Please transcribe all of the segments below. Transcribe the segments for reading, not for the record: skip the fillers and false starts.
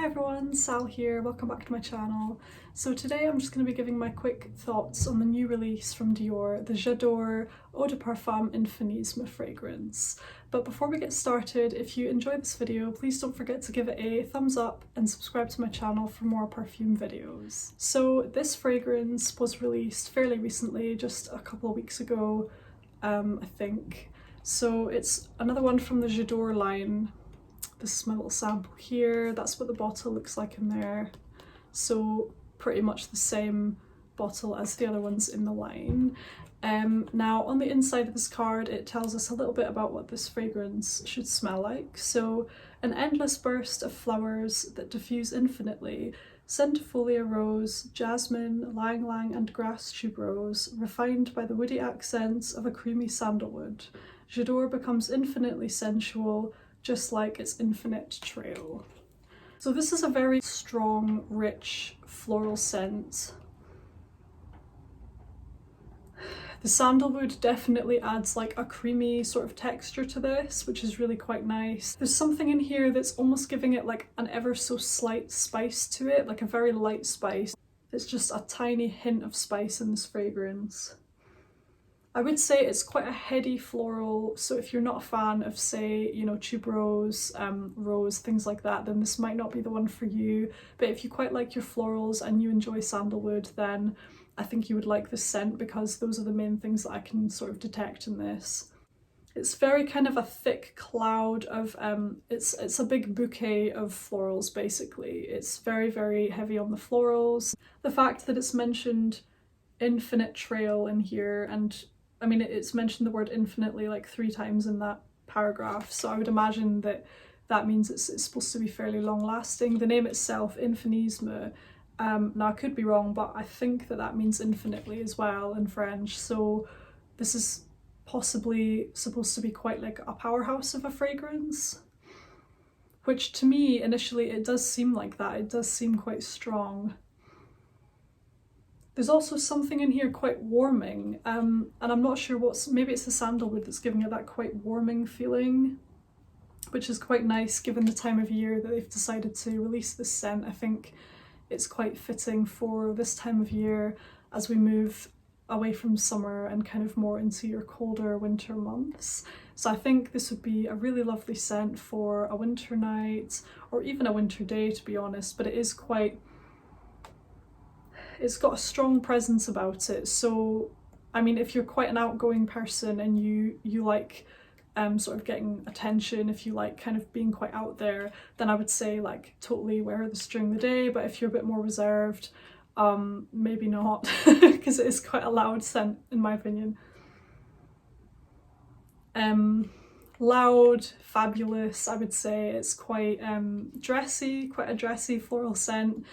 Hi everyone, Sal here, welcome back to my channel. So today I'm just going to be giving my quick thoughts on the new release from Dior, the J'adore Parfum Infinissime fragrance. But before we get started, if you enjoyed this video, please don't forget to give it a thumbs up and subscribe to my channel for more perfume videos. So this fragrance was released fairly recently, just a couple of weeks ago, I think. So it's another one from the J'adore line. This is my little sample here. That's what the bottle looks like in there. So pretty much the same bottle as the other ones in the line. Now on the inside of this card it tells us a little bit about what this fragrance should smell like. So an endless burst of flowers that diffuse infinitely. Centifolia rose, jasmine, lang lang and grass tuberose, refined by the woody accents of a creamy sandalwood. J'adore becomes infinitely sensual, just like its infinite trail. So this is a very strong, rich floral scent. The sandalwood definitely adds like a creamy sort of texture to this, which is really quite nice. There's something in here that's almost giving it like an ever so slight spice to it, like a very light spice. It's just a tiny hint of spice in this fragrance. I would say it's quite a heady floral, so if you're not a fan of, say, you know, tuberose, rose, things like that, then this might not be the one for you. But if you quite like your florals and you enjoy sandalwood, then I think you would like this scent, because those are the main things that I can sort of detect in this. It's very kind of a thick cloud of, it's a big bouquet of florals basically. It's very, very heavy on the florals. The fact that it's mentioned infinite trail in here, and I mean, it's mentioned the word infinitely like 3 times in that paragraph, so I would imagine that that means it's supposed to be fairly long lasting. The name itself, Infinissime, now I could be wrong, but I think that that means infinitely as well in French, so this is possibly supposed to be quite like a powerhouse of a fragrance, which to me initially it does seem like that. It does seem quite strong. There's also something in here quite warming, and I'm not sure maybe it's the sandalwood that's giving it that quite warming feeling, which is quite nice given the time of year that they've decided to release this scent. I think it's quite fitting for this time of year as we move away from summer and kind of more into your colder winter months. So I think this would be a really lovely scent for a winter night or even a winter day, to be honest, but it is quite, it's got a strong presence about it. So I mean, if you're quite an outgoing person and you like sort of getting attention, if you like kind of being quite out there, then I would say like totally wear this during the day. But if you're a bit more reserved, maybe not, because it is quite a loud scent in my opinion. Loud, fabulous, I would say. It's quite dressy, quite a dressy floral scent.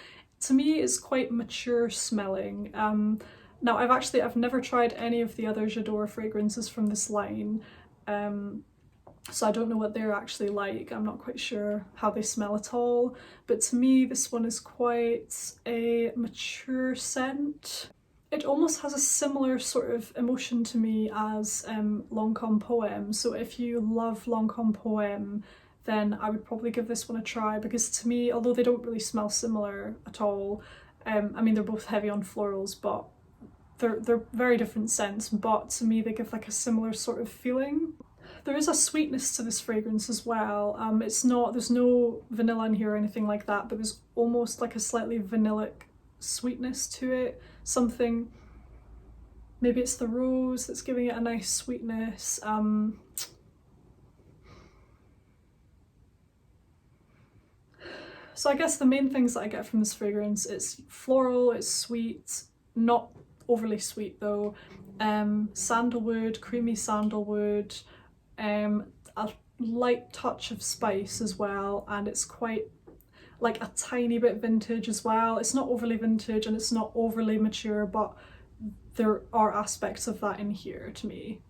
To me it's quite mature smelling. Now I've never tried any of the other J'adore fragrances from this line, so I don't know what they're actually like. I'm not quite sure how they smell at all, but to me this one is quite a mature scent. It almost has a similar sort of emotion to me as Lancôme Poème, so if you love Lancôme Poème, then I would probably give this one a try, because to me, although they don't really smell similar at all, I mean they're both heavy on florals, but they're very different scents, but to me they give like a similar sort of feeling. There is a sweetness to this fragrance as well. There's no vanilla in here or anything like that, but there's almost like a slightly vanillic sweetness to it. Something, maybe it's the rose that's giving it a nice sweetness. So I guess the main things that I get from this fragrance, it's floral, it's sweet, not overly sweet though, sandalwood, creamy sandalwood, a light touch of spice as well, and it's quite like a tiny bit vintage as well. It's not overly vintage and it's not overly mature, but there are aspects of that in here to me.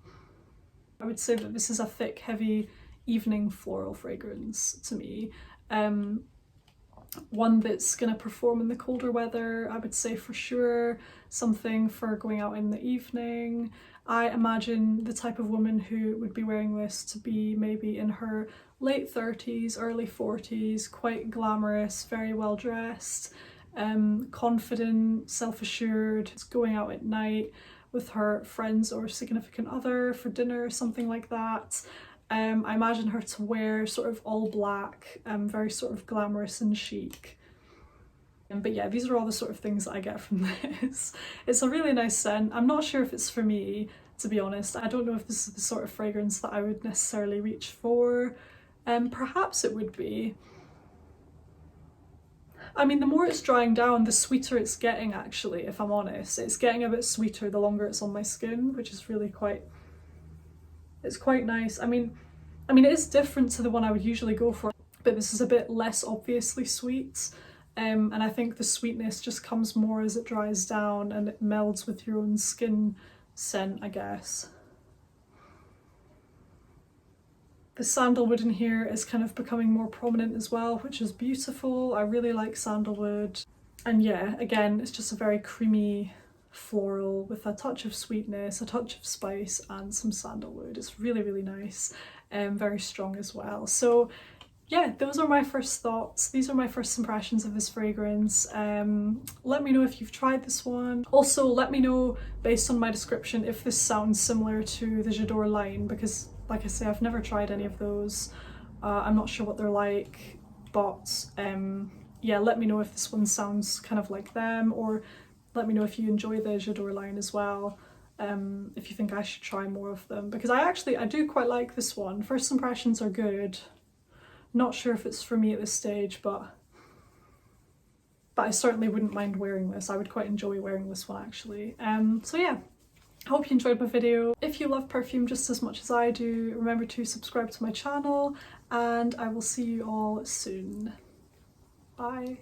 I would say that this is a thick, heavy evening floral fragrance to me. One that's going to perform in the colder weather, I would say for sure. Something for going out in the evening. I imagine the type of woman who would be wearing this to be maybe in her late 30s, early 40s, quite glamorous, very well dressed, confident, self-assured, going out at night with her friends or significant other for dinner, something like that. I imagine her to wear sort of all black, very sort of glamorous and chic. But yeah, these are all the sort of things that I get from this. It's a really nice scent. I'm not sure if it's for me, to be honest. I don't know if this is the sort of fragrance that I would necessarily reach for. Perhaps it would be. I mean, the more it's drying down, the sweeter it's getting, actually, if I'm honest. It's getting a bit sweeter the longer it's on my skin, which is really quite... It's quite nice. I mean, it is different to the one I would usually go for, but this is a bit less obviously sweet. And I think the sweetness just comes more as it dries down and it melds with your own skin scent, I guess. The sandalwood in here is kind of becoming more prominent as well, which is beautiful. I really like sandalwood. And yeah, again, it's just a very creamy floral with a touch of sweetness, a touch of spice and some sandalwood. It's really, really nice and very strong as well. So yeah, those are my first thoughts. These are my first impressions of this fragrance. Let me know if you've tried this one. Also, let me know, based on my description, if this sounds similar to the J'adore line, because like I say, I've never tried any of those. I'm not sure what they're like, but yeah, let me know if this one sounds kind of like them, or let me know if you enjoy the J'adore line as well. If you think I should try more of them, because I do quite like this one. First impressions are good. Not sure if it's for me at this stage, but I certainly wouldn't mind wearing this. I would quite enjoy wearing this one, actually. So yeah, I hope you enjoyed my video. If you love perfume just as much as I do, remember to subscribe to my channel, and I will see you all soon. Bye.